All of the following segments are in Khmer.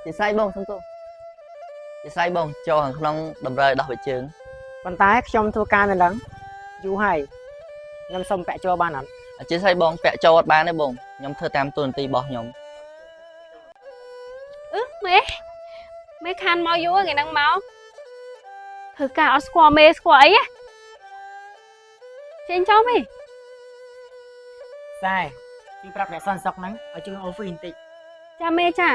ជាស្រ័យបងសុំទោសជាស្រ័យបងចូលខាងក្នុងតម្រូវដោះវិជើងប៉ុន្តែខ្ញុំធ្វើការនៅឡើងយូរហើយខ្ញុំសុំពាក់ចូលបានអត់អធិស្ឋានបងពាក់ចូលអត់បានទេបងខ្ញុំធ្វើតាមទូនទីរបស់ខ្ញុំមេខានមកយូរថ្ងៃហ្នឹងមកធ្វើការអត់ស្គាល់មេស្គាល់អីចេញចូលមេសែជួយប្រាប់អ្នកសន្តិសុខហ្នឹងឲ្យជួយអូហ្វីបន្តិចចាមេចា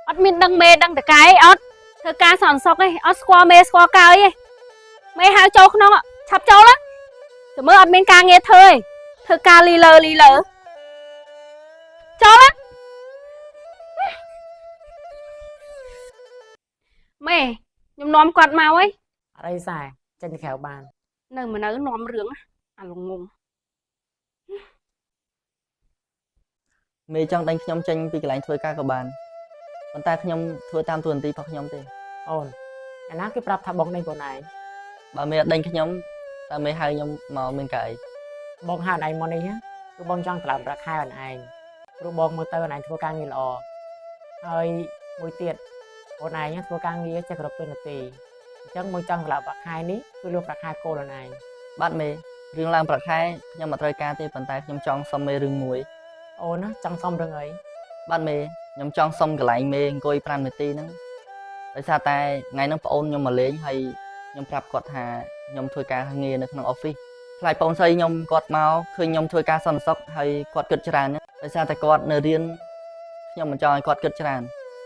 អត់មានដឹងមេដឹងតកែអត់ធ្វើការសន្តិសុខឯងអត់ស្គាល់មេស្គាល់កើយឯងមេហៅចូលក្នុងឆាប់ចូលណាចាំមើលអត់មានការងារធ្វើឯងធ្វើការលីលើចូលណាមេខ្ញុំនាំគាត់មកអីអត់អីសែចេញទៅក្រៅបាននៅមកនៅនាំរឿងអាលងងមេចង់ដេញខ្ញុំចេញពីកន្លែងធ្វើការក៏បានប៉ុន្តែខ្ញុំធ្វើតាមទូនទីរបស់ខ្ញុំទេអូនអាណាគេប្រាប់ថាបងដេញបងឯងបើមេអត់ដេញខ្ញុំតើមេហៅខ្ញុំមកមានកាអីបងហៅឯងមកនេះគឺបងចង់ត្រឡប់ប្រាក់ខែអូនឯងព្រោះបងមើលទៅអូនឯងធ្វើការងារល្អហើយមួយទៀតអូនឯងធ្វើការងារចេះគ្រប់ពេលនាទីអញ្ចឹងមួយចង់ត្រឡប់ប្រាក់ខែនេះគឺលោកប្រាក់ខែគោលអូនឯងបាទមេរឿងឡើងប្រាក់ខែខ្ញុំអត់ត្រូវការទេប៉ុន្តែខ្ញុំចង់សុំមេរឿងមួយអូនណាចង់សុំរឿងអីបាទមេខ្ញុំចង់សុំកន្លែងមេអង្គុយ5នាទីហ្នឹងដោយសារតែថ្ងៃហ្នឹងប្អូនខ្ញុំមកលេងហើយខ្ញុំប្រាប់គាត់ថាខ្ញុំធ្វើការងារនៅក្នុង office ខ្លាចបងស្រីខ្ញុំគាត់មកឃើញខ្ញុំធ្វើការសន្តិសុខហើយគាត់គិតច្រើនដោយសារតែគាត់នៅរៀនខ្ញុំមិនចង់ឲ្យគាត់គិតច្រើន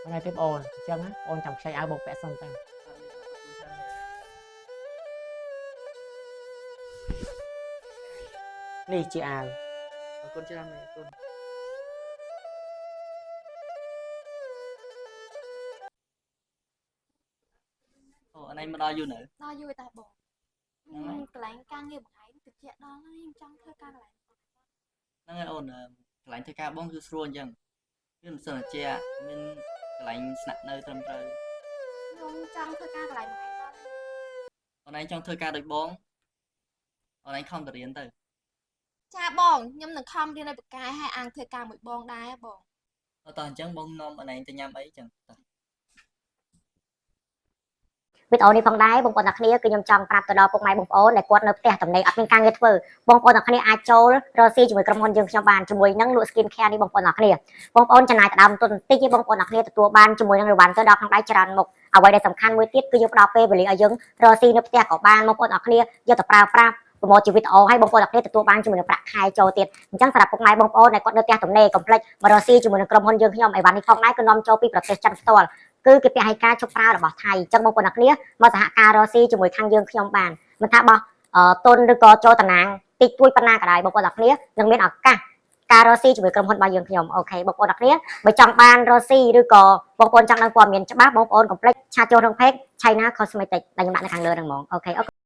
ថ្ងៃទេបងអូនអញ្ចឹងអូនចាំខ្ចីឲ្យបងពាក់សិនទៅនេះជាអាវអរគុណច្រើនមេអរគុណអូអានេះមកដល់យូរនៅដល់យូរតែបងកន្លែងការងារបងឯងតិចដល់ហើយខ្ញុំចង់ធ្វើការកន្លែងហ្នឹងហើយអូនកន្លែងធ្វើការបងគឺស្រួលអញ្ចឹងវាមិនសិនជាមានកន្លែងស្នាក់នៅត្រឹមត្រូវខ្ញុំចង់ធ្វើការកន្លែងបងឯងដល់អូនឯងចង់ធ្វើការដូចបងអូនឯងខំទៅរៀនទៅចាបងខ្ញុំនឹងខំរៀនឲ្យបកកាយឲ្យអានធ្វើការមួយបងដែរបងតោះអញ្ចឹងបងនាំអូនឯងទៅញ៉ាំអីចឹងតោះវីដេអូនេះផងដែរបងប្អូនទាំងគ្នាគឺខ្ញុំចង់ប្រាប់ទៅដល់ពុកម៉ែបងប្អូនដែលគាត់នៅផ្ទះតំណែងអត់មានការងារធ្វើបងប្អូនទាំងគ្នាអាចចូលរកស៊ីជាមួយក្រុមហ៊ុនយើងខ្ញុំបានជាមួយនឹងលក់ skin care នេះបងប្អូនទាំងគ្នាបងប្អូនចំណាយដើមទុនបន្តិចទេបងប្អូនទាំងគ្នាទទួលបានជាមួយនឹងរង្វាន់ទៅដល់ក្នុងដៃច្រើនមុខអ្វីដែលសំខាន់មួយទៀតគឺយើងផ្ដល់ពេលវេលាឲ្យយើងរកស៊ីនៅផ្ទះក៏បានបងប្អូនទាំងគ្នាយកទៅប្រើប្រាស់ប្រម៉ូទជាវីដេអូឲ្យបងប្អូនទាំងគ្នាទទួលបានជាមួយនឹងប្រាក់ខែចូលទៀតអញ្ចឹងសម្រាប់ពុកម៉ែបងប្អូនដែលគាត់នៅផ្ទះទំនេរកុំភ្លេចមករកស៊ីជាមួយនឹងក្រុមហ៊ុនយើងខ្ញុំអីវ៉ាន់នេះផងដែរគឺនាំចូលពីប្រទេសចិនផ្ទាល់គឺគេពហិការជប់ប្រើរបស់ថៃអញ្ចឹងបងប្អូនទាំងគ្នាមកសហការរកស៊ីជាមួយខាងយើងខ្ញុំបានមិនថាបោះតុនឬក៏ចូលតំណាងតិចតួចប៉ុណ្ណាក៏ដោយបងប្អូនទាំងគ្នានឹងមានឱកាសការរកស៊ីជាមួយក្រុមហ៊ុនរបស់យើងខ្ញុំអូខេបងប្អូនទាំងគ្នាបើចង់បានរកស៊ីឬក៏បងប្អូនចង់ដឹងព័ត៌មានច្បាស់បងប្អូនកុំភ្លេចឆាតចូលក្នុង page China Cosmetics ដែលខ្ញុំដាក់នៅខាងលើហ្នឹងហ្មងអូខេ